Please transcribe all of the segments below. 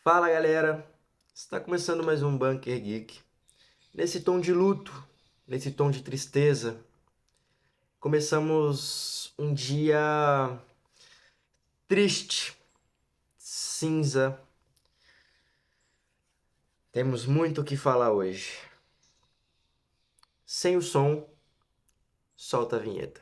Fala galera, está começando mais um Bunker Geek. Nesse tom de luto, nesse tom de tristeza, começamos um dia triste, cinza. Temos muito o que falar hoje. Sem o som, solta a vinheta.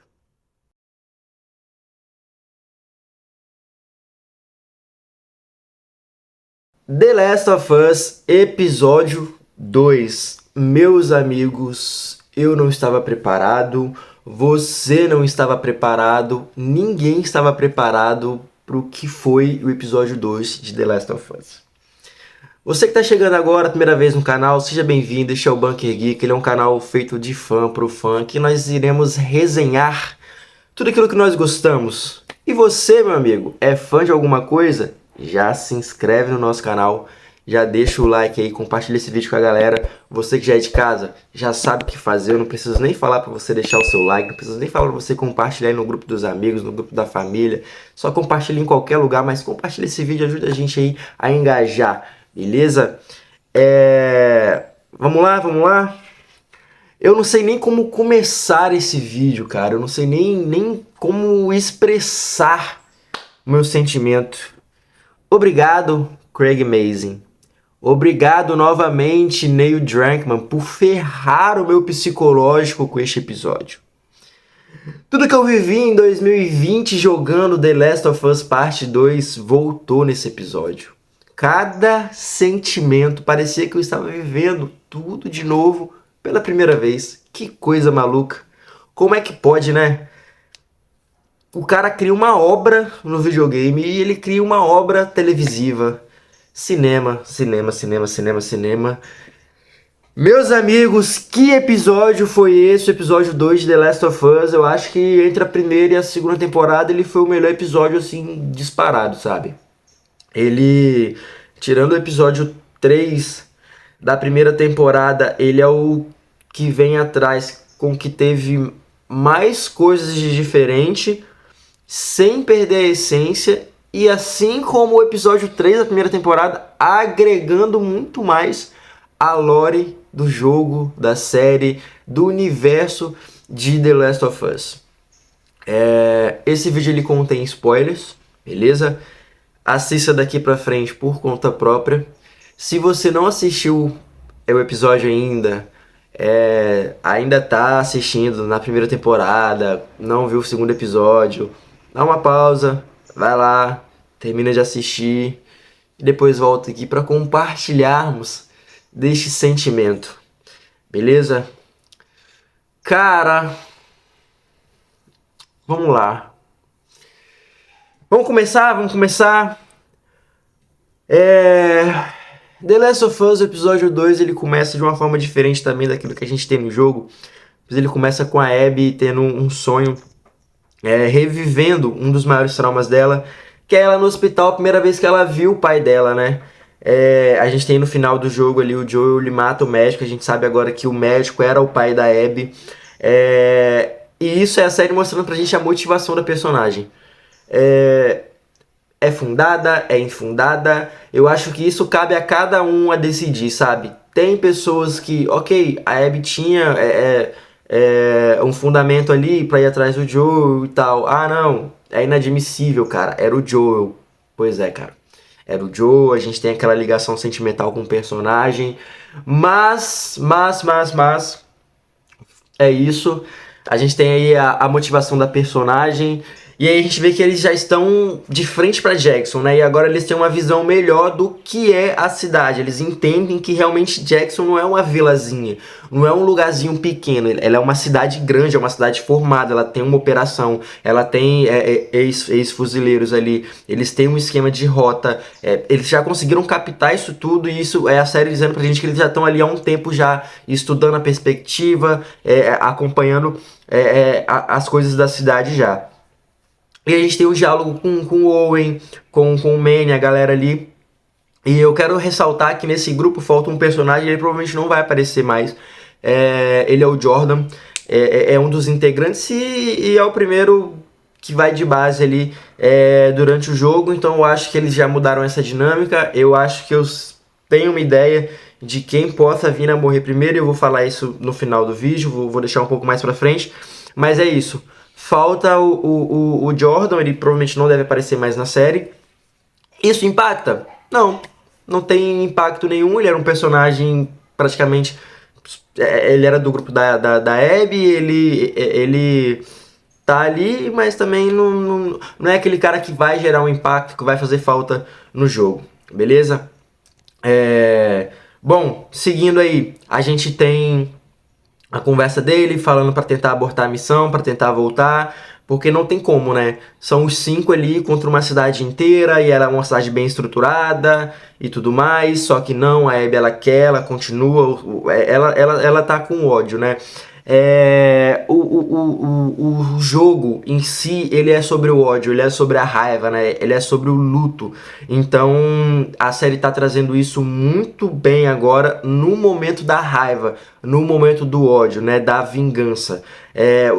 The Last of Us, episódio 2. Meus amigos, eu não estava preparado, você não estava preparado, ninguém estava preparado para o que foi o episódio 2 de The Last of Us. Você que está chegando agora, a primeira vez no canal, seja bem-vindo, este é o Bunker Geek, ele é um canal feito de fã pro fã, que nós iremos resenhar tudo aquilo que nós gostamos. E você, meu amigo, é fã de alguma coisa? Já se inscreve no nosso canal, já deixa o like aí, compartilha esse vídeo com a galera. Você que já é de casa, já sabe o que fazer, eu não preciso nem falar para você deixar o seu like, não preciso nem falar para você compartilhar aí no grupo dos amigos, no grupo da família. Só compartilha em qualquer lugar, mas compartilha esse vídeo, ajuda a gente aí a engajar, beleza? Vamos lá, vamos lá? Eu não sei nem como começar esse vídeo, cara. Eu não sei nem como expressar o meu sentimento. Obrigado, Craig Mazin. Obrigado novamente, Neil Druckmann, por ferrar o meu psicológico com este episódio. Tudo que eu vivi em 2020 jogando The Last of Us Parte 2 voltou nesse episódio. Cada sentimento parecia que eu estava vivendo tudo de novo pela primeira vez. Que coisa maluca. Como é que pode, né? O cara cria uma obra no videogame e ele cria uma obra televisiva. Cinema, cinema, cinema, cinema, cinema. Meus amigos, que episódio foi esse? O episódio 2 de The Last of Us. Eu acho que entre a primeira e a segunda temporada ele foi o melhor episódio, assim, disparado, sabe? Ele, tirando o episódio 3 da primeira temporada, ele é o que vem atrás com que teve mais coisas de diferente, sem perder a essência, e assim como o episódio 3 da primeira temporada, agregando muito mais a lore do jogo, da série, do universo de The Last of Us. Esse vídeo ele contém spoilers, beleza? Assista daqui pra frente por conta própria. Se você não assistiu o episódio ainda tá assistindo na primeira temporada, não viu o segundo episódio, dá uma pausa, vai lá, termina de assistir e depois volta aqui para compartilharmos deste sentimento, beleza? Cara, vamos lá. Vamos começar, vamos começar. The Last of Us, o episódio 2, ele começa de uma forma diferente também daquilo que a gente tem no jogo. Ele começa com a Abby tendo um sonho, revivendo um dos maiores traumas dela, que é ela no hospital, a primeira vez que ela viu o pai dela, né? A gente tem no final do jogo ali, o Joel, ele mata o médico, a gente sabe agora que o médico era o pai da Abby. E isso é a série mostrando pra gente a motivação da personagem. É fundada, é infundada, eu acho que isso cabe a cada um a decidir, sabe? Tem pessoas que, ok, a Abby tinha um fundamento ali pra ir atrás do Joel e tal. Ah, não, é inadmissível, cara, era o Joel. Pois é, cara, era o Joel, a gente tem aquela ligação sentimental com o personagem, mas, é isso. A gente tem aí a motivação da personagem. E aí a gente vê que eles já estão de frente para Jackson, né? E agora eles têm uma visão melhor do que é a cidade. Eles entendem que realmente Jackson não é uma vilazinha, não é um lugarzinho pequeno. Ela é uma cidade grande, é uma cidade formada. Ela tem uma operação, ela tem ex-fuzileiros ali. Eles têm um esquema de rota. Eles já conseguiram captar isso tudo. E isso é a série dizendo pra gente que eles já estão ali há um tempo já estudando a perspectiva, acompanhando as coisas da cidade já. E a gente tem um diálogo com o Owen, com o Manny, a galera ali. E eu quero ressaltar que nesse grupo falta um personagem, ele provavelmente não vai aparecer mais. Ele é o Jordan, é um dos integrantes e é o primeiro que vai de base ali durante o jogo. Então eu acho que eles já mudaram essa dinâmica. Eu acho que eu tenho uma ideia de quem possa vir a morrer primeiro. Eu vou falar isso no final do vídeo, vou deixar um pouco mais pra frente. Mas é isso. Falta o Jordan, ele provavelmente não deve aparecer mais na série. Isso impacta? Não, não tem impacto nenhum. Ele era um personagem praticamente... Ele era do grupo da Abby, ele tá ali, mas também não é aquele cara que vai gerar um impacto, que vai fazer falta no jogo, beleza? Bom, seguindo aí, a gente tem a conversa dele falando para tentar abortar a missão, para tentar voltar, porque não tem como, né? São os 5 ali contra uma cidade inteira, e ela é uma cidade bem estruturada e tudo mais, só que não, a Abby ela quer, ela continua, ela tá com ódio, né? O jogo em si, ele é sobre o ódio, ele é sobre a raiva, né? Ele é sobre o luto. Então, a série tá trazendo isso muito bem agora no momento da raiva, no momento do ódio, né? Da vingança.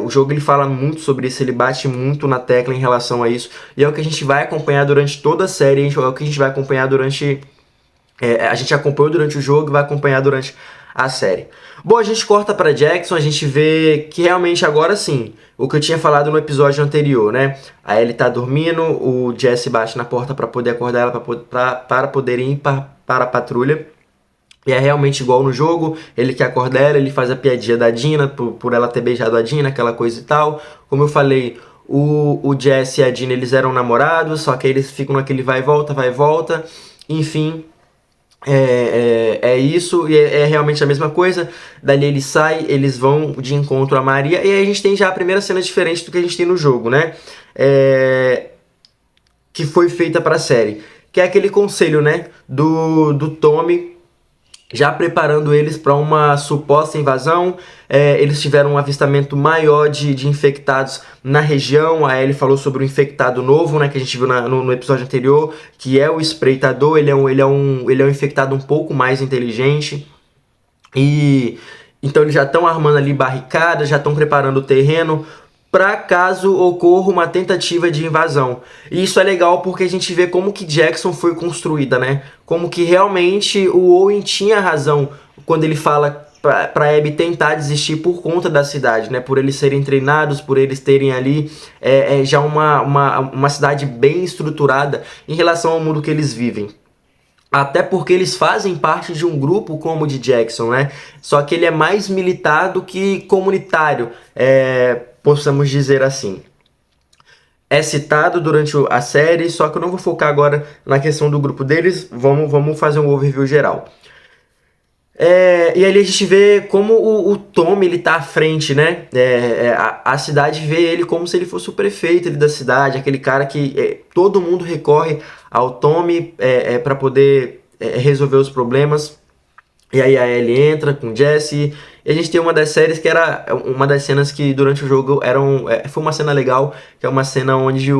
O jogo ele fala muito sobre isso, ele bate muito na tecla em relação a isso. E é o que a gente vai acompanhar durante toda a série, é o que a gente vai acompanhar durante... a gente acompanhou durante o jogo e vai acompanhar durante a série. Bom, a gente corta pra Jackson, a gente vê que realmente agora sim, o que eu tinha falado no episódio anterior, né? A Ellie tá dormindo, o Jesse bate na porta para poder acordar ela, para poder ir para a patrulha. E é realmente igual no jogo, ele quer acordar ela, ele faz a piadinha da Dina, por ela ter beijado a Dina, aquela coisa e tal. Como eu falei, o Jesse e a Dina, eles eram namorados, só que eles ficam naquele vai e volta, enfim... É isso, e é realmente a mesma coisa. Dali ele sai, eles vão de encontro a Maria, e aí a gente tem já a primeira cena diferente do que a gente tem no jogo, né? Que foi feita pra série, que é aquele conselho, né? Do Tommy, já preparando eles para uma suposta invasão. Eles tiveram um avistamento maior de infectados na região. Aí ele falou sobre o infectado novo, né, que a gente viu no episódio anterior, que é o espreitador. Ele é um infectado um pouco mais inteligente. E então eles já estão armando ali barricadas, já estão preparando o terreno para caso ocorra uma tentativa de invasão. E isso é legal porque a gente vê como que Jackson foi construída, né? Como que realmente o Owen tinha razão quando ele fala para Abby tentar desistir por conta da cidade, né? Por eles serem treinados, por eles terem ali já uma cidade bem estruturada em relação ao mundo que eles vivem. Até porque eles fazem parte de um grupo como o de Jackson, né? Só que ele é mais militar do que comunitário, possamos dizer assim. É citado durante a série, só que eu não vou focar agora na questão do grupo deles. Vamos fazer um overview geral. E ali a gente vê como o Tommy ele tá à frente, né? A cidade vê ele como se ele fosse o prefeito ali da cidade, aquele cara que todo mundo recorre ao Tommy para poder resolver os problemas. E aí a Ellie entra com o Jesse. E a gente tem uma das séries que era uma das cenas que durante o jogo foi uma cena legal, que é uma cena onde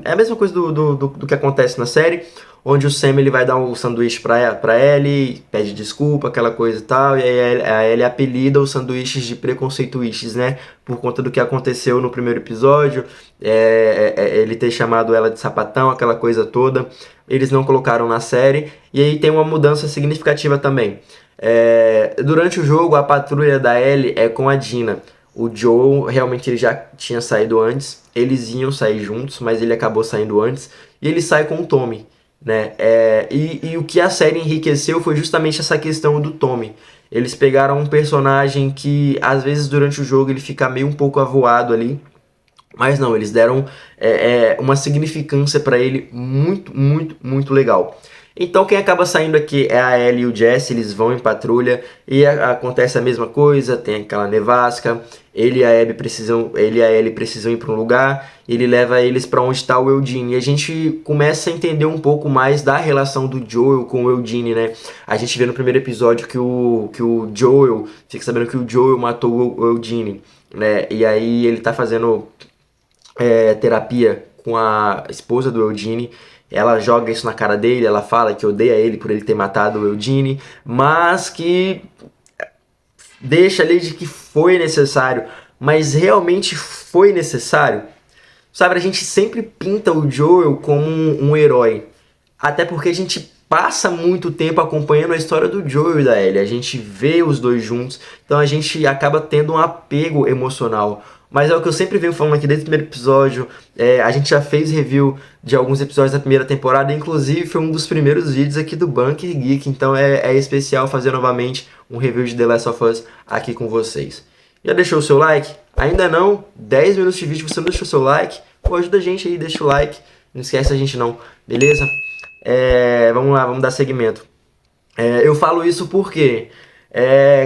é a mesma coisa do que acontece na série, onde o Sam ele vai dar um sanduíche pra Ellie, pede desculpa, aquela coisa e tal, e aí a Ellie apelida os sanduíches de preconceituíches, né? Por conta do que aconteceu no primeiro episódio, ele ter chamado ela de sapatão, aquela coisa toda. Eles não colocaram na série, e aí tem uma mudança significativa também. Durante o jogo, a patrulha da Ellie é com a Dina. O Joe, realmente, ele já tinha saído antes. Eles iam sair juntos, mas ele acabou saindo antes. E ele sai com o Tommy, né? E o que a série enriqueceu foi justamente essa questão do Tommy. Eles pegaram um personagem que, às vezes, durante o jogo, ele fica meio um pouco avoado ali. Mas não, eles deram uma significância para ele muito, muito, muito legal. Então quem acaba saindo aqui é a Ellie e o Jesse, eles vão em patrulha e acontece a mesma coisa, tem aquela nevasca, ele e a Ellie precisam ir para um lugar, ele leva eles para onde está o Eugene, e a gente começa a entender um pouco mais da relação do Joel com o Eugene, né? A gente vê no primeiro episódio que o Joel, fica sabendo que o Joel matou o Eugene, né? E aí ele tá fazendo terapia com a esposa do Eugene. Ela joga isso na cara dele, ela fala que odeia ele por ele ter matado o Eugene, mas que deixa ali de que foi necessário. Mas realmente foi necessário? sabe, a gente sempre pinta o Joel como um herói. Até porque a gente passa muito tempo acompanhando a história do Joel e da Ellie. A gente vê os dois juntos, então a gente acaba tendo um apego emocional. Mas é o que eu sempre venho falando aqui desde o primeiro episódio. A gente já fez review de alguns episódios da primeira temporada, inclusive foi um dos primeiros vídeos aqui do Bunker Geek, então é especial fazer novamente um review de The Last of Us aqui com vocês. Já deixou o seu like? Ainda não? 10 minutos de vídeo, você não deixou o seu like? Pô, ajuda a gente aí, deixa o like, não esquece a gente não, beleza? Vamos lá, vamos dar seguimento. Eu falo isso porque,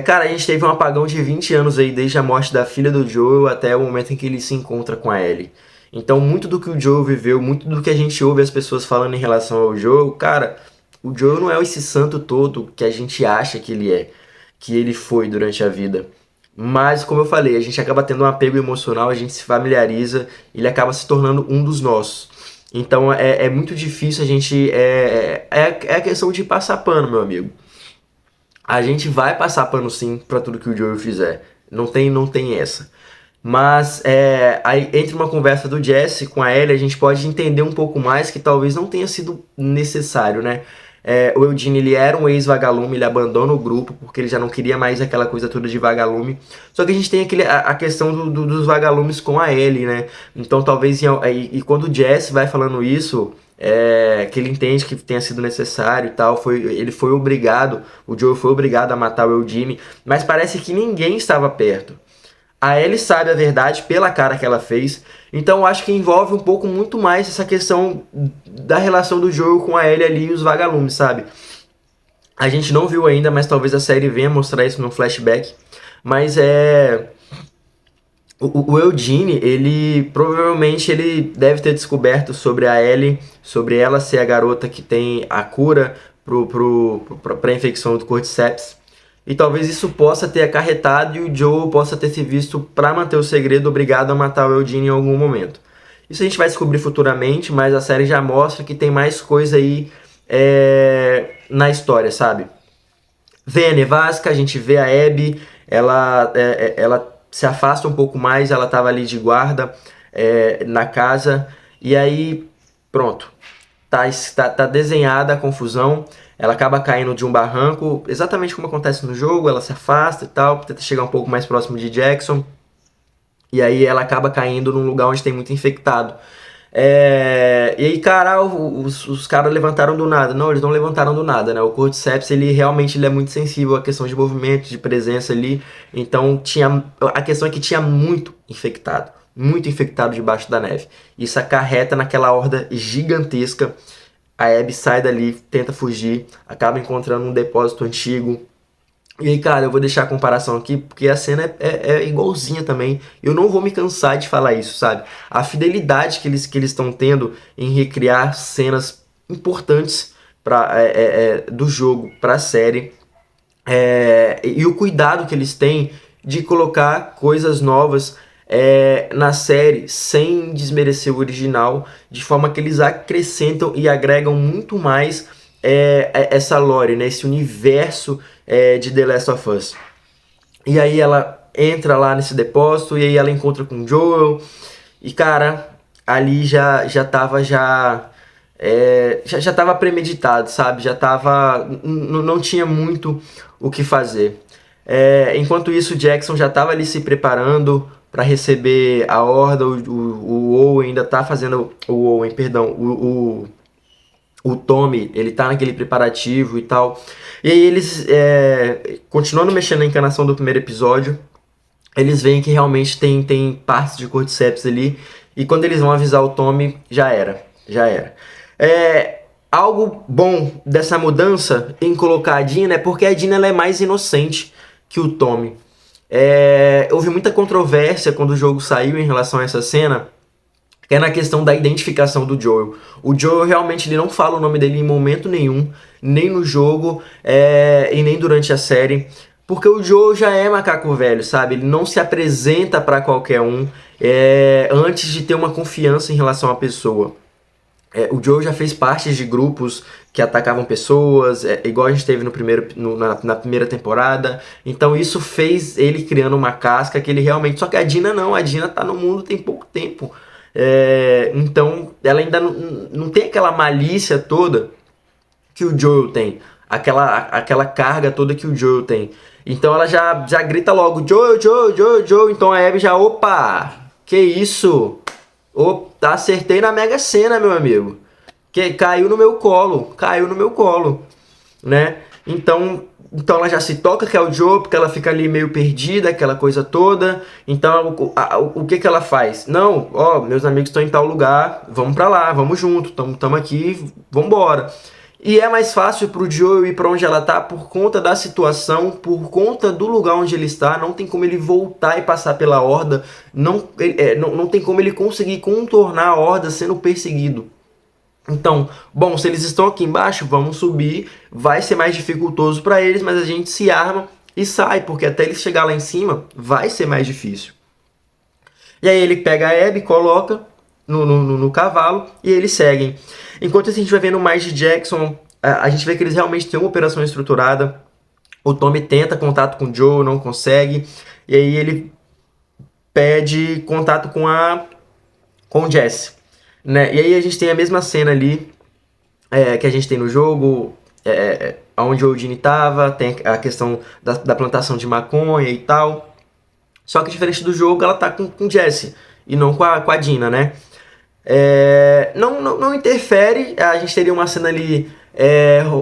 cara, a gente teve um apagão de 20 anos aí, desde a morte da filha do Joel até o momento em que ele se encontra com a Ellie. Então, muito do que o Joel viveu, muito do que a gente ouve as pessoas falando em relação ao Joel, cara, o Joel não é esse santo todo que a gente acha que ele é, que ele foi durante a vida. Mas, como eu falei, a gente acaba tendo um apego emocional, a gente se familiariza, ele acaba se tornando um dos nossos. Então é muito difícil a gente. É a questão de passar pano, meu amigo. A gente vai passar pano sim pra tudo que o Joel fizer. Não tem essa. Mas aí, entre uma conversa do Jesse com a Ellie, a gente pode entender um pouco mais que talvez não tenha sido necessário, né? O Eugene, ele era um ex-vagalume, ele abandona o grupo porque ele já não queria mais aquela coisa toda de vagalume. Só que a gente tem a questão dos vagalumes com a Ellie, né? Então talvez, e quando o Jesse vai falando isso, que ele entende que tenha sido necessário e tal, ele foi obrigado, o Joel foi obrigado a matar o Eugene, mas parece que ninguém estava perto. A Ellie sabe a verdade pela cara que ela fez, então eu acho que envolve um pouco muito mais essa questão da relação do Joel com a Ellie ali e os vagalumes, sabe? A gente não viu ainda, mas talvez a série venha mostrar isso no flashback. Mas o Eugene, ele provavelmente ele deve ter descoberto sobre a Ellie, sobre ela ser a garota que tem a cura pra infecção do Cordyceps. E talvez isso possa ter acarretado e o Joel possa ter se visto, para manter o segredo, obrigado a matar o Eugene em algum momento. Isso a gente vai descobrir futuramente, mas a série já mostra que tem mais coisa aí na história, sabe? Vem a nevasca, a gente vê a Abby, ela se afasta um pouco mais, ela estava ali de guarda na casa, e aí pronto, tá desenhada a confusão. Ela acaba caindo de um barranco, exatamente como acontece no jogo, ela se afasta e tal, tenta chegar um pouco mais próximo de Jackson, e aí ela acaba caindo num lugar onde tem muito infectado. E aí, cara, os caras levantaram do nada. Não, eles não levantaram do nada, né? O Cordyceps, ele realmente é muito sensível à questão de movimento, de presença ali, então a questão é que tinha muito infectado debaixo da neve. Isso acarreta naquela horda gigantesca. A Abby sai dali, tenta fugir, acaba encontrando um depósito antigo. E aí, cara, eu vou deixar a comparação aqui, porque a cena é igualzinha também. Eu não vou me cansar de falar isso, sabe? A fidelidade que eles estão tendo em recriar cenas importantes do jogo para a série. E o cuidado que eles têm de colocar coisas novas na série sem desmerecer o original, de forma que eles acrescentam e agregam muito mais essa lore, né, esse universo de The Last of Us. E aí ela entra lá nesse depósito e aí ela encontra com o Joel e, cara, ali já tava premeditado, sabe? Já tava, não tinha muito o que fazer. Enquanto isso, o Jackson já tava ali se preparando para receber a horda. O Owen ainda tá fazendo, o Tommy, ele tá naquele preparativo e tal. E aí eles, continuando mexendo na encanação do primeiro episódio, eles veem que realmente tem partes de Cordyceps ali. E quando eles vão avisar o Tommy, já era. Algo bom dessa mudança em colocar a Dina é porque a Dina ela é mais inocente que o Tommy. Houve muita controvérsia quando o jogo saiu em relação a essa cena, que é na questão da identificação do Joel. O Joel realmente ele não fala o nome dele em momento nenhum, nem no jogo e nem durante a série, porque o Joel já é macaco velho, sabe? Ele não se apresenta para qualquer um antes de ter uma confiança em relação à pessoa. O Joel já fez parte de grupos que atacavam pessoas, igual a gente teve na primeira temporada. Então isso fez ele criando uma casca que ele realmente... Só que a Dina não, a Dina tá no mundo tem pouco tempo. Então ela ainda não tem aquela malícia toda que o Joel tem, aquela carga toda que o Joel tem. Então ela já grita logo, Joel, Joel, Joel, Joel. Então a Abby já, opa, que isso? Acertei na Mega Sena, meu amigo. Que caiu no meu colo, né? Então ela já se toca que é o Joe, porque ela fica ali meio perdida, aquela coisa toda. Então o que ela faz? Não, meus amigos estão em tal lugar, vamos pra lá, vamos junto, tamo aqui, vambora. E é mais fácil pro Joe ir pra onde ela tá por conta da situação, por conta do lugar onde ele está. Não tem como ele voltar e passar pela horda, não tem como ele conseguir contornar a horda sendo perseguido. Então, bom, se eles estão aqui embaixo, vamos subir, vai ser mais dificultoso para eles, mas a gente se arma e sai, porque até eles chegar lá em cima, vai ser mais difícil. E aí ele pega a Abby, coloca no cavalo e eles seguem. Enquanto isso, a gente vai vendo mais de Jackson, a gente vê que eles realmente têm uma operação estruturada. O Tommy tenta contato com o Joe, não consegue, e aí ele pede contato com o Jesse. Né? E aí a gente tem a mesma cena ali que a gente tem no jogo, onde o Eugene estava, tem a questão da plantação de maconha e tal. Só que diferente do jogo, ela tá com Jesse e não com a Dina, né? Não interfere, a gente teria uma cena ali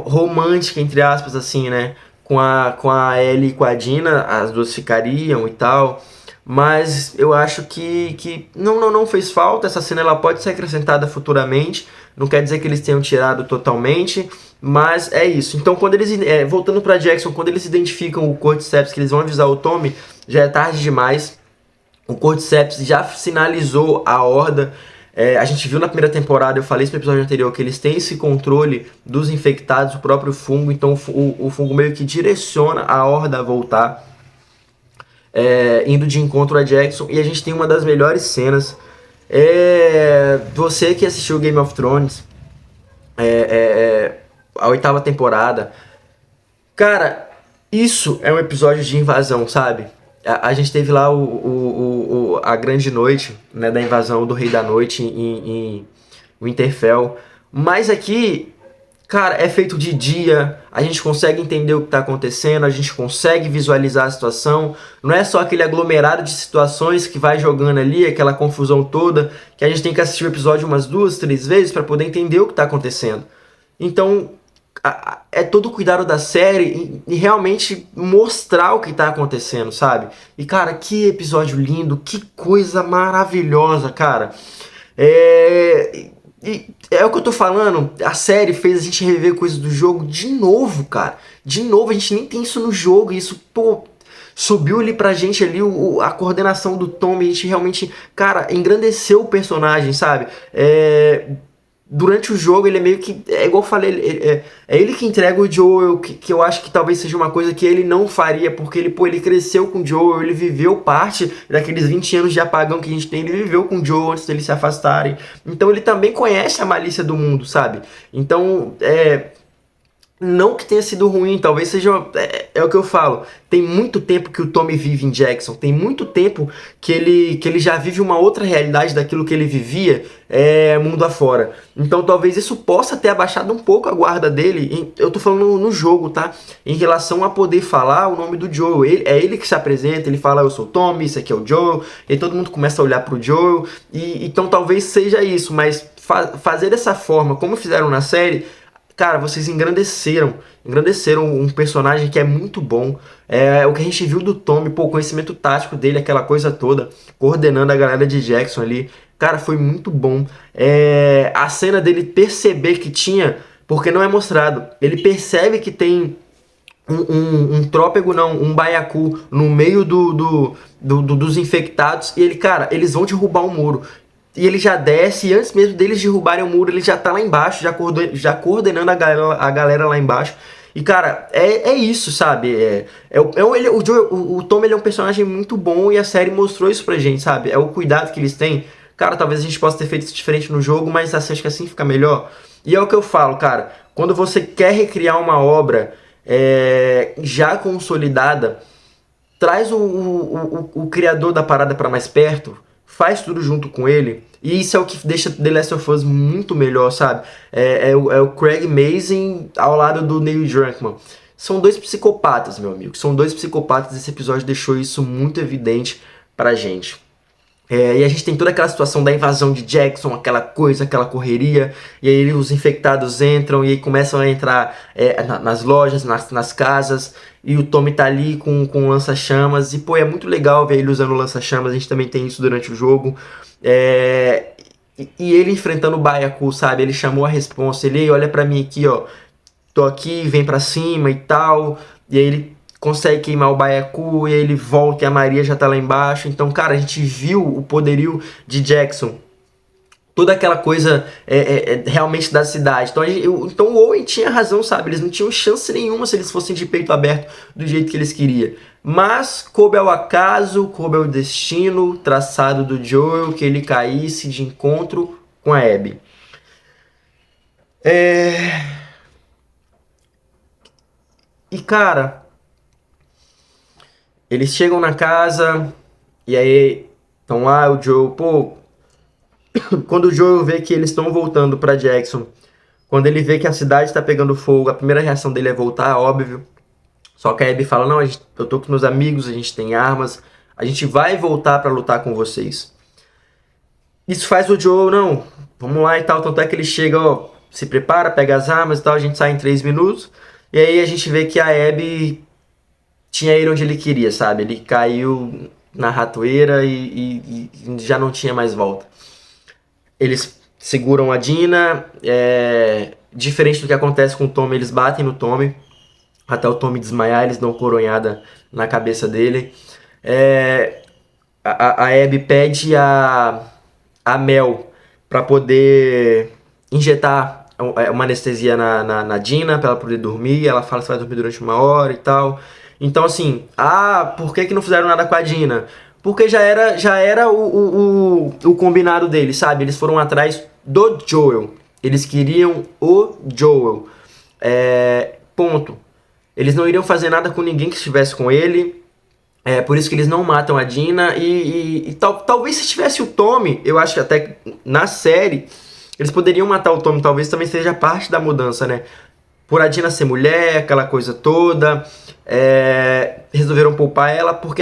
romântica, entre aspas, assim, né? Com a Ellie e com a Dina, as duas ficariam e tal. Mas eu acho que não fez falta. Essa cena ela pode ser acrescentada futuramente. Não quer dizer que eles tenham tirado totalmente, mas é isso. Então, quando eles voltando para Jackson, quando eles identificam o Cordyceps, que eles vão avisar o Tommy, já é tarde demais. O Cordyceps já sinalizou a horda. A gente viu na primeira temporada, eu falei isso no episódio anterior, que eles têm esse controle dos infectados, o próprio fungo. Então o fungo meio que direciona a horda a voltar. Indo de encontro a Jackson, e a gente tem uma das melhores cenas. Você que assistiu Game of Thrones, a 8ª temporada, cara, isso é um episódio de invasão, sabe? A gente teve lá a grande noite, né, da invasão do Rei da Noite em Winterfell, mas aqui, cara, é feito de dia, a gente consegue entender o que está acontecendo, a gente consegue visualizar a situação, não é só aquele aglomerado de situações que vai jogando ali, aquela confusão toda, que a gente tem que assistir o episódio umas 2, 3 vezes para poder entender o que está acontecendo. Então, é todo o cuidado da série e realmente mostrar o que está acontecendo, sabe? E, cara, que episódio lindo, que coisa maravilhosa, cara. E é o que eu tô falando, a série fez a gente rever coisas do jogo de novo, cara. De novo, a gente nem tem isso no jogo, e isso, pô, subiu ali pra gente ali a coordenação do Tommy, a gente realmente, cara, engrandeceu o personagem, sabe? Durante o jogo ele é meio que, igual eu falei, é ele que entrega o Joel, que eu acho que talvez seja uma coisa que ele não faria, porque ele cresceu com o Joel, ele viveu parte daqueles 20 anos de apagão que a gente tem, ele viveu com o Joel antes deles se afastarem, então ele também conhece a malícia do mundo, sabe? Então, não que tenha sido ruim, talvez seja. É o que eu falo. Tem muito tempo que o Tommy vive em Jackson. Tem muito tempo que ele já vive uma outra realidade daquilo que ele vivia mundo afora. Então talvez isso possa ter abaixado um pouco a guarda dele. Eu tô falando no jogo, tá? Em relação a poder falar o nome do Joel. É ele que se apresenta, ele fala: eu sou o Tommy, esse aqui é o Joel. E aí todo mundo começa a olhar pro Joel. Então talvez seja isso, mas fazer dessa forma, como fizeram na série. Cara, vocês engrandeceram um personagem que é muito bom. O que a gente viu do Tommy, pô, o conhecimento tático dele, aquela coisa toda, coordenando a galera de Jackson ali, cara, foi muito bom. A cena dele perceber que tinha, porque não é mostrado, ele percebe que tem um trópego, não, um baiacu no meio dos infectados, e ele, cara, eles vão derrubar um muro. E ele já desce, e antes mesmo deles derrubarem o muro, ele já tá lá embaixo, já coordenando a galera lá embaixo. E, cara, é isso, sabe? O Tom, ele é um personagem muito bom, e a série mostrou isso pra gente, sabe? É o cuidado que eles têm. Cara, talvez a gente possa ter feito isso diferente no jogo, mas acho que assim fica melhor. E é o que eu falo, cara. Quando você quer recriar uma obra já consolidada, traz o criador da parada pra mais perto. faz tudo junto com ele. E isso é o que deixa The Last of Us muito melhor, sabe? É o Craig Mazin ao lado do Neil Druckmann. São dois psicopatas, meu amigo. São dois psicopatas. Esse episódio deixou isso muito evidente pra gente. E a gente tem toda aquela situação da invasão de Jackson, aquela coisa, aquela correria, e aí os infectados entram e aí começam a entrar nas lojas, nas casas, e o Tommy tá ali com lança-chamas, e pô, é muito legal ver ele usando lança-chamas, a gente também tem isso durante o jogo. E ele enfrentando o Byaku, sabe? Ele chamou a responsa, ele olha pra mim aqui, ó, tô aqui, vem pra cima e tal, e aí ele consegue queimar o Byaku e ele volta e a Maria já tá lá embaixo. Então, cara, a gente viu o poderio de Jackson. Toda aquela coisa realmente da cidade. Então o Owen tinha razão, sabe? Eles não tinham chance nenhuma se eles fossem de peito aberto do jeito que eles queriam. Mas coube ao acaso, coube ao destino traçado do Joel que ele caísse de encontro com a Abby. E cara, eles chegam na casa e aí estão lá, o Joel, pô, quando o Joel vê que eles estão voltando pra Jackson, quando ele vê que a cidade tá pegando fogo, a primeira reação dele é voltar, óbvio. Só que a Abby fala, não, eu tô com meus amigos, a gente tem armas, a gente vai voltar pra lutar com vocês. Isso faz o Joel, não, vamos lá e tal, tanto é que ele chega, ó, se prepara, pega as armas e tal, a gente sai em 3 minutos, e aí a gente vê que a Abby tinha ido onde ele queria, sabe? Ele caiu na ratoeira e já não tinha mais volta. Eles seguram a Dina, diferente do que acontece com o Tommy, eles batem no Tommy, até o Tommy desmaiar, eles dão coronhada na cabeça dele. A Abby pede a Mel para poder injetar uma anestesia na Dina, para ela poder dormir. Ela fala que vai dormir durante 1 hora e tal. Então, assim, por que não fizeram nada com a Dina? Porque já era o combinado deles, sabe? Eles foram atrás do Joel. Eles queriam o Joel. Ponto. Eles não iriam fazer nada com ninguém que estivesse com ele. Por isso que eles não matam a Dina. Talvez se tivesse o Tommy, eu acho que até na série, eles poderiam matar o Tommy. Talvez também seja parte da mudança, né? Por a Dina ser mulher, aquela coisa toda, resolveram poupar ela, porque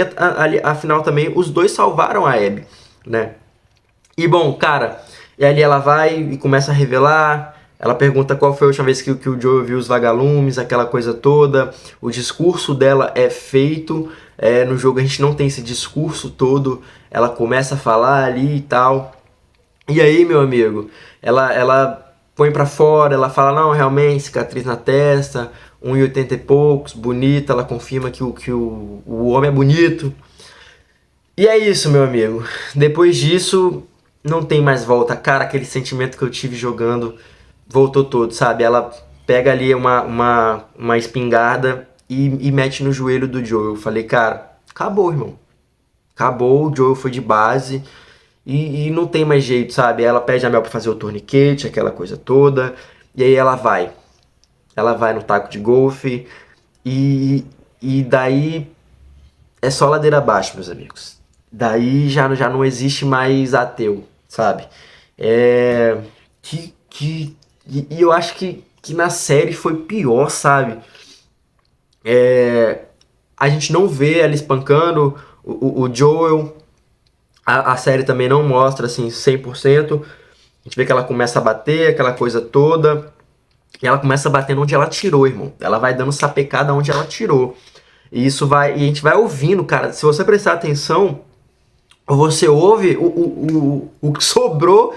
afinal também os dois salvaram a Abby, né? E bom, cara, e ali ela vai e começa a revelar, ela pergunta qual foi a última vez que o Joel viu os vagalumes, aquela coisa toda, o discurso dela é feito, no jogo a gente não tem esse discurso todo, ela começa a falar ali e tal, e aí, meu amigo, ela põe pra fora, ela fala, não, realmente, cicatriz na testa, 1,80 e poucos, bonita, ela confirma que o homem é bonito. E é isso, meu amigo. Depois disso, não tem mais volta. Cara, aquele sentimento que eu tive jogando voltou todo, sabe? Ela pega ali uma espingarda e mete no joelho do Joel. Eu falei, cara, acabou, irmão. Acabou, o Joel foi de base. E não tem mais jeito, sabe? Ela pede a Mel pra fazer o torniquete, aquela coisa toda. E aí ela vai. Ela vai no taco de golfe. E daí é só ladeira abaixo, meus amigos. Daí já não existe mais ateu, sabe? E eu acho que na série foi pior, sabe? A gente não vê ela espancando o Joel. A série também não mostra, assim, 100%. A gente vê que ela começa a bater, aquela coisa toda. E ela começa a bater onde ela tirou, irmão. Ela vai dando sapecada onde ela tirou. E isso vai... E a gente vai ouvindo, cara. Se você prestar atenção, você ouve o que sobrou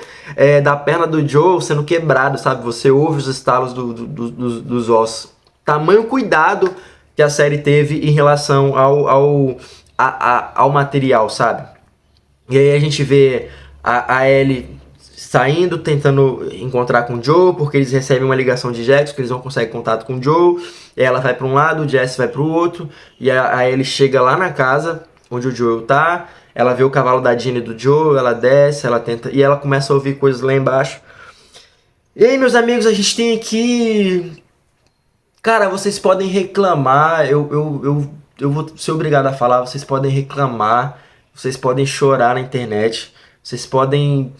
da perna do Joe sendo quebrado, sabe? Você ouve os estalos dos ossos. Tamanho cuidado que a série teve em relação ao material, sabe? E aí a gente vê a Ellie saindo, tentando encontrar com o Joe, porque eles recebem uma ligação de Jackson, que eles não conseguem contato com o Joe. E ela vai para um lado, o Jesse vai para o outro. E a Ellie chega lá na casa, onde o Joel tá. Ela vê o cavalo da Dina e do Joe, ela desce, ela tenta... E ela começa a ouvir coisas lá embaixo. E aí, meus amigos, a gente tem aqui... Cara, vocês podem reclamar, eu vou ser obrigado a falar, vocês podem reclamar, vocês podem chorar na internet, Vocês podem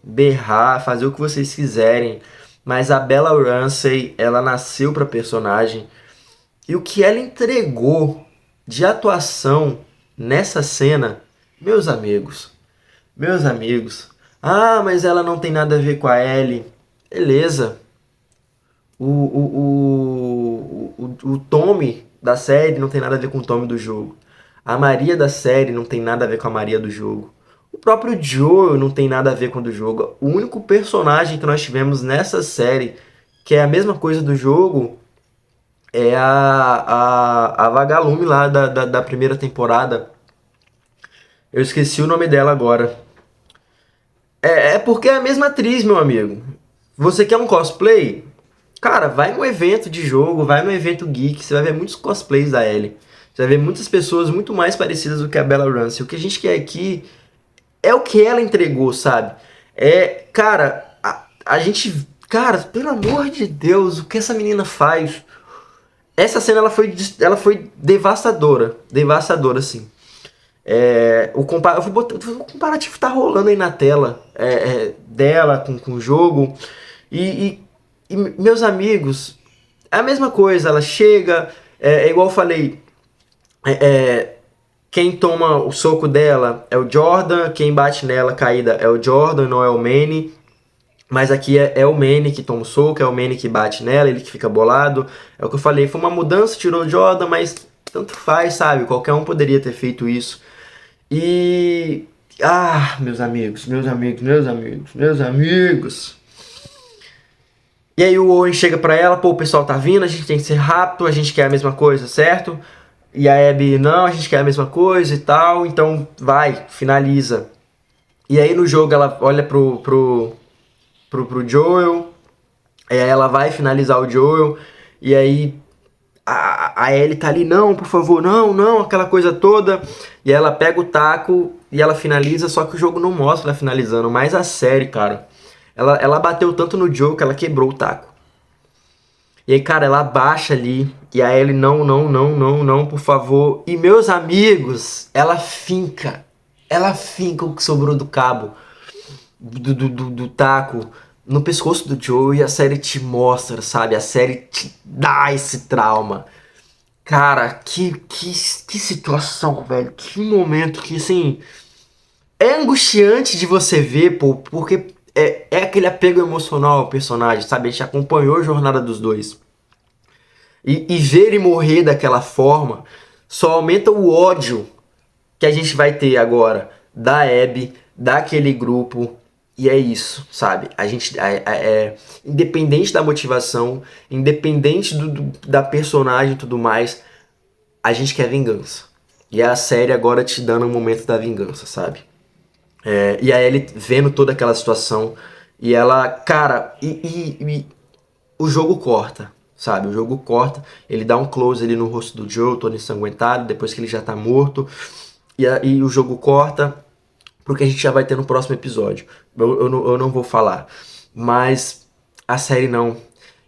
berrar, fazer o que vocês quiserem, mas a Bella Ramsey, ela nasceu pra personagem. E o que ela entregou de atuação nessa cena, meus amigos, meus amigos. Ah, mas ela não tem nada a ver com a Ellie. Beleza. O Tommy da série não tem nada a ver com o Tommy do jogo. A Maria da série não tem nada a ver com a Maria do jogo. O próprio Joel não tem nada a ver com o do jogo. O único personagem que nós tivemos nessa série que é a mesma coisa do jogo é a Vagalume lá da primeira temporada. Eu esqueci o nome dela agora. É porque é a mesma atriz, meu amigo. Você quer um cosplay? Cara, vai no evento de jogo, vai no evento geek, você vai ver muitos cosplays da Ellie. Você vai ver muitas pessoas muito mais parecidas do que a Bella Ramsey. O que a gente quer aqui é o que ela entregou, sabe? Cara, a gente... Cara, pelo amor de Deus, o que essa menina faz? Essa cena, ela foi devastadora. Devastadora, assim. O comparativo tá rolando aí na tela. Dela com o jogo. E, meus amigos, é a mesma coisa. Ela chega, igual eu falei, quem toma o soco dela é o Jordan, quem bate nela caída é o Jordan, não é o Manny. Mas aqui é o Manny que toma o soco, é o Manny que bate nela, ele que fica bolado. É o que eu falei, foi uma mudança, tirou o Jordan, mas tanto faz, sabe? Qualquer um poderia ter feito isso. E... Ah, meus amigos, meus amigos, meus amigos, meus amigos. E aí o Owen chega pra ela, pô, o pessoal tá vindo, a gente tem que ser rápido, a gente quer a mesma coisa, certo? E a Abby, não, a gente quer a mesma coisa e tal, então vai, finaliza. E aí no jogo ela olha pro Joel, aí ela vai finalizar o Joel, e aí a Ellie tá ali, não, por favor, não, não, aquela coisa toda. E ela pega o taco e ela finaliza, só que o jogo não mostra ela finalizando, mas a série, cara, ela bateu tanto no Joel que ela quebrou o taco. E aí, cara, ela abaixa ali, e a Ellie, não, não, não, não, não, por favor. E meus amigos, ela finca o que sobrou do cabo, do taco, no pescoço do Joe, e a série te mostra, sabe? A série te dá esse trauma. Cara, que situação, velho. Que momento que, assim... É angustiante de você ver, pô, porque é aquele apego emocional ao personagem, sabe? A gente acompanhou a jornada dos dois. E ver ele morrer daquela forma só aumenta o ódio que a gente vai ter agora da Abby, daquele grupo. E é isso, sabe? A gente independente da motivação, independente da personagem e tudo mais, a gente quer vingança. E é a série agora te dando um momento da vingança, sabe? E a Ellie vendo toda aquela situação, e ela, cara, e o jogo corta, sabe? O jogo corta, ele dá um close ali no rosto do Joe, todo ensanguentado, depois que ele já tá morto, e o jogo corta, porque a gente já vai ter no próximo episódio. Eu não vou falar. Mas a série não.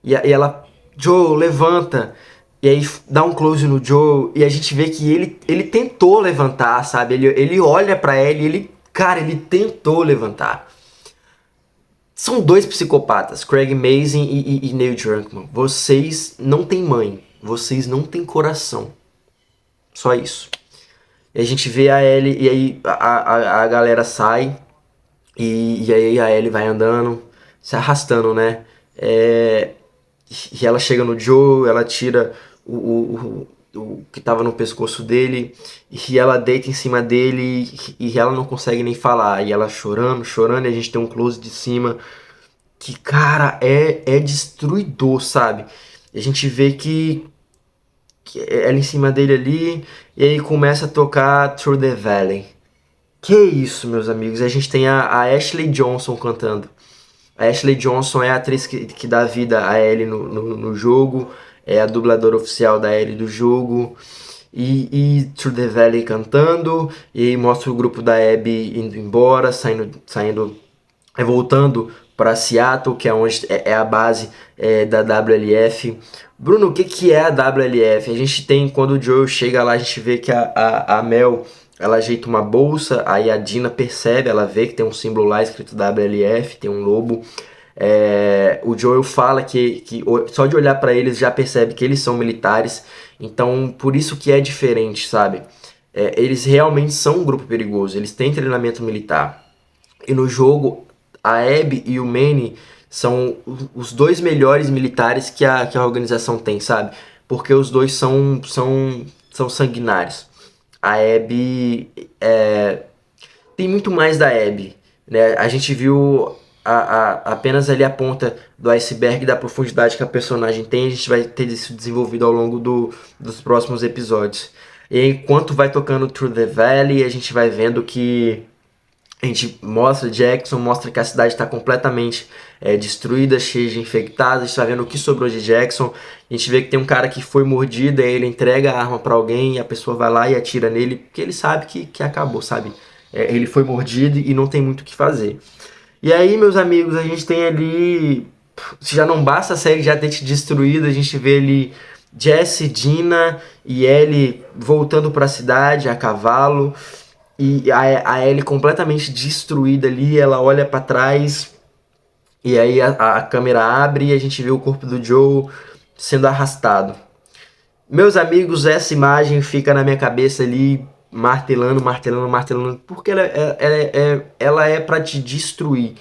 E ela, Joe, levanta. E aí dá um close no Joe. E a gente vê que ele tentou levantar, sabe? Ele olha pra ela e ele tentou levantar. São dois psicopatas, Craig Mazin e Neil Druckmann. Vocês não têm mãe. Vocês não têm coração. Só isso. E a gente vê a Ellie, e aí a galera sai, e aí a Ellie vai andando, se arrastando, né? E ela chega no Joe, ela tira o que tava no pescoço dele, e ela deita em cima dele, e ela não consegue nem falar. E ela chorando, chorando, e a gente tem um close de cima, que, cara, é destruidor, sabe? E a gente vê que ela em cima dele ali, e aí começa a tocar Through the Valley. Que isso, meus amigos, a gente tem a Ashley Johnson cantando. A Ashley Johnson é a atriz que dá vida a Ellie no jogo, é a dubladora oficial da Ellie do jogo, e Through the Valley cantando, e aí mostra o grupo da Abby indo embora, saindo voltando para Seattle, que é onde é a base da WLF. Bruno, o que é a WLF? A gente tem, quando o Joel chega lá, a gente vê que a Mel, ela ajeita uma bolsa, aí a Dina percebe, ela vê que tem um símbolo lá escrito WLF, tem um lobo. O Joel fala que só de olhar para eles já percebe que eles são militares, então por isso que é diferente, sabe? Eles realmente são um grupo perigoso, eles têm treinamento militar. E no jogo, a Abby e o Manny são os dois melhores militares que a organização tem, sabe? Porque os dois são sanguinários. A Abby tem muito mais da Abby, né? A gente viu apenas ali a ponta do iceberg da profundidade que a personagem tem. A gente vai ter isso desenvolvido ao longo dos próximos episódios. E enquanto vai tocando Through the Valley, a gente vai vendo que a gente mostra Jackson, mostra que a cidade está completamente destruída, cheia de infectados. A gente vai vendo o que sobrou de Jackson. A gente vê que tem um cara que foi mordido, aí ele entrega a arma para alguém e a pessoa vai lá e atira nele, porque ele sabe que acabou, sabe? Ele foi mordido e não tem muito o que fazer. E aí, meus amigos, a gente tem ali... Já não basta a série já ter te destruído, a gente vê ali Jesse, Dina e Ellie voltando para a cidade a cavalo. E a Ellie completamente destruída ali, ela olha para trás e aí a câmera abre e a gente vê o corpo do Joe sendo arrastado. Meus amigos, essa imagem fica na minha cabeça ali, martelando, martelando, martelando, porque ela é para te destruir.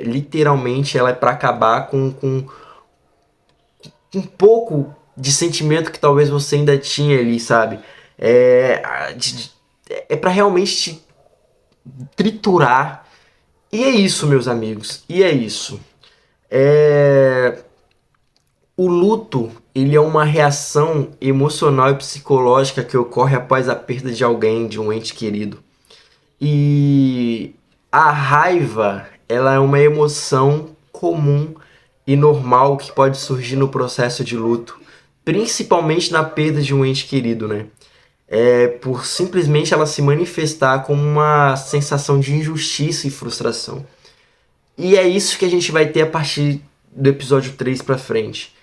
Literalmente, ela é para acabar com um pouco de sentimento que talvez você ainda tinha ali, sabe? É para realmente te triturar. E é isso, meus amigos. E é isso. O luto, ele é uma reação emocional e psicológica que ocorre após a perda de alguém, de um ente querido. E a raiva, ela é uma emoção comum e normal que pode surgir no processo de luto, principalmente na perda de um ente querido, né? Por simplesmente ela se manifestar como uma sensação de injustiça e frustração. E é isso que a gente vai ter a partir do episódio 3 pra frente.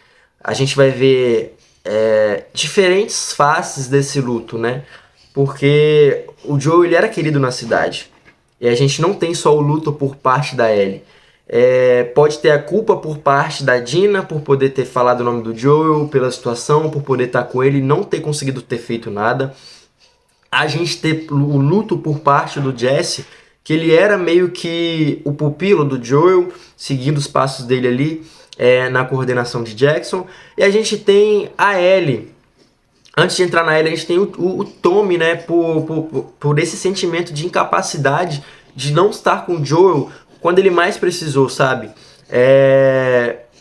A gente vai ver diferentes faces desse luto, né? Porque o Joe, ele era querido na cidade. E a gente não tem só o luto por parte da Ellie. Pode ter a culpa por parte da Dina, por poder ter falado o nome do Joel, pela situação, por poder estar com ele e não ter conseguido ter feito nada. A gente ter o luto por parte do Jesse, que ele era meio que o pupilo do Joel, seguindo os passos dele ali na coordenação de Jackson. E a gente tem a Ellie. Antes de entrar na Ellie, a gente tem o Tommy, né, por esse sentimento de incapacidade de não estar com o Joel quando ele mais precisou, sabe?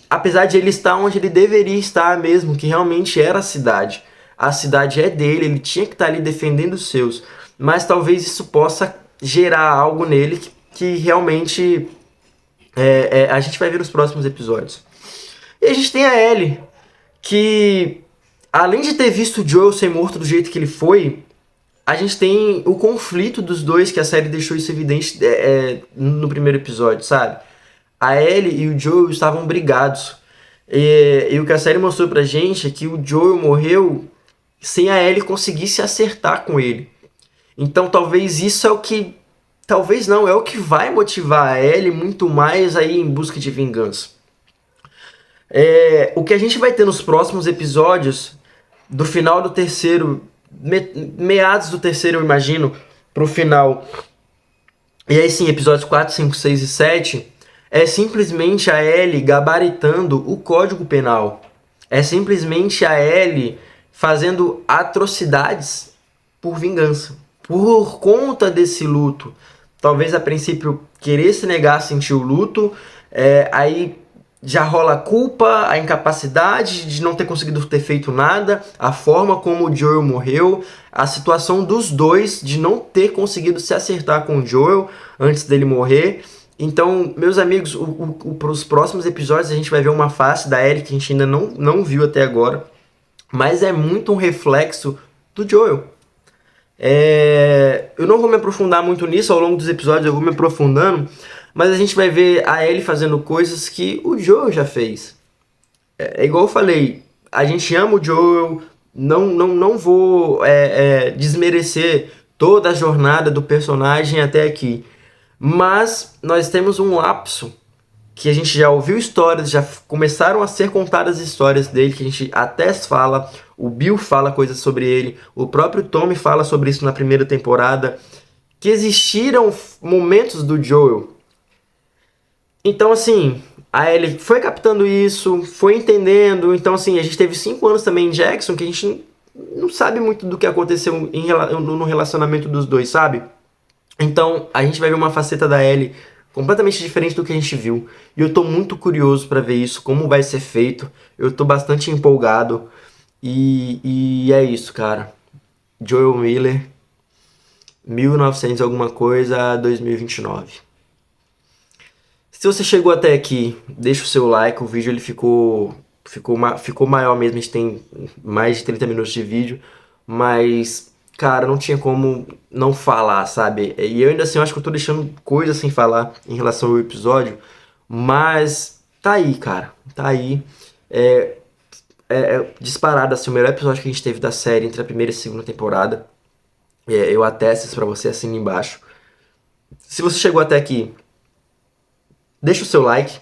Apesar de ele estar onde ele deveria estar mesmo, que realmente era a cidade. A cidade é dele, ele tinha que estar ali defendendo os seus. Mas talvez isso possa gerar algo nele que realmente a gente vai ver nos próximos episódios. E a gente tem a Ellie, que além de ter visto o Joel ser morto do jeito que ele foi, a gente tem o conflito dos dois, que a série deixou isso evidente no primeiro episódio, sabe? A Ellie e o Joel estavam brigados. E o que a série mostrou pra gente é que o Joel morreu sem a Ellie conseguir se acertar com ele. Então talvez isso é o que... Talvez não, é o que vai motivar a Ellie muito mais aí em busca de vingança. O que a gente vai ter nos próximos episódios, do final do terceiro, meados do terceiro eu imagino, pro final, e aí sim, episódios 4, 5, 6 e 7, é simplesmente a Ellie gabaritando o Código Penal. É simplesmente a Ellie fazendo atrocidades por vingança, por conta desse luto. Talvez a princípio querer se negar a sentir o luto, aí já rola a culpa, a incapacidade de não ter conseguido ter feito nada, a forma como o Joel morreu, a situação dos dois de não ter conseguido se acertar com o Joel antes dele morrer. Então, meus amigos, para os próximos episódios a gente vai ver uma face da Ellie que a gente ainda não viu até agora, mas é muito um reflexo do Joel. Eu não vou me aprofundar muito nisso, ao longo dos episódios eu vou me aprofundando, mas a gente vai ver a Ellie fazendo coisas que o Joel já fez. Igual eu falei, a gente ama o Joel, não vou desmerecer toda a jornada do personagem até aqui. Mas nós temos um lapso que a gente já ouviu histórias, já começaram a ser contadas histórias dele, que a gente até fala, o Bill fala coisas sobre ele, o próprio Tommy fala sobre isso na primeira temporada, que existiram momentos do Joel. Então, assim, a Ellie foi captando isso, foi entendendo. Então, assim, a gente teve 5 anos também em Jackson, que a gente não sabe muito do que aconteceu no relacionamento dos dois, sabe? Então, a gente vai ver uma faceta da Ellie completamente diferente do que a gente viu. E eu tô muito curioso pra ver isso, como vai ser feito. Eu tô bastante empolgado. E é isso, cara. Joel Miller, 1900 alguma coisa, 2029. Se você chegou até aqui, deixa o seu like. O vídeo ele ficou maior mesmo. A gente tem mais de 30 minutos de vídeo. Mas, cara, não tinha como não falar, sabe? E eu ainda assim, eu acho que eu tô deixando coisa sem falar em relação ao episódio. Mas tá aí, cara. Tá aí. Disparado assim, o melhor episódio que a gente teve da série entre a primeira e a segunda temporada. Eu atesto isso pra você, assim embaixo. Se você chegou até aqui, deixa o seu like.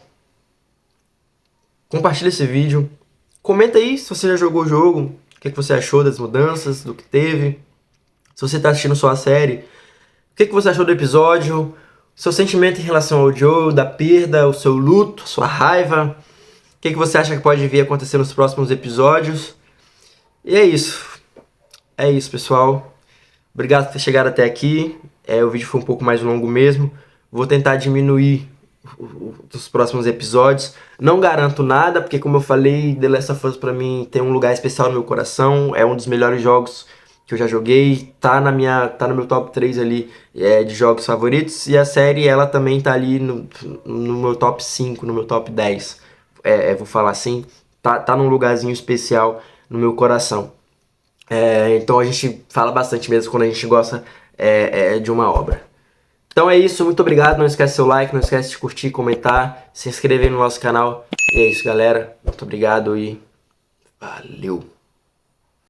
Compartilha esse vídeo. Comenta aí se você já jogou o jogo. O que você achou das mudanças, do que teve. Se você tá assistindo só a série, o que você achou do episódio? Seu sentimento em relação ao Joe, da perda, o seu luto, sua raiva. O que você acha que pode vir a acontecer nos próximos episódios? E é isso. É isso, pessoal. Obrigado por ter chegado até aqui. O vídeo foi um pouco mais longo mesmo. Vou tentar diminuir dos próximos episódios. Não garanto nada, porque como eu falei, The Last of Us pra mim tem um lugar especial no meu coração. É um dos melhores jogos que eu já joguei. Tá no meu top 3 ali de jogos favoritos. E a série, ela também tá ali no meu top 5, no meu top 10. Vou falar assim. Tá num lugarzinho especial no meu coração. Então a gente fala bastante mesmo quando a gente gosta de uma obra. Então é isso, muito obrigado, não esquece seu like, não esquece de curtir, comentar, se inscrever no nosso canal. E é isso, galera, muito obrigado e valeu!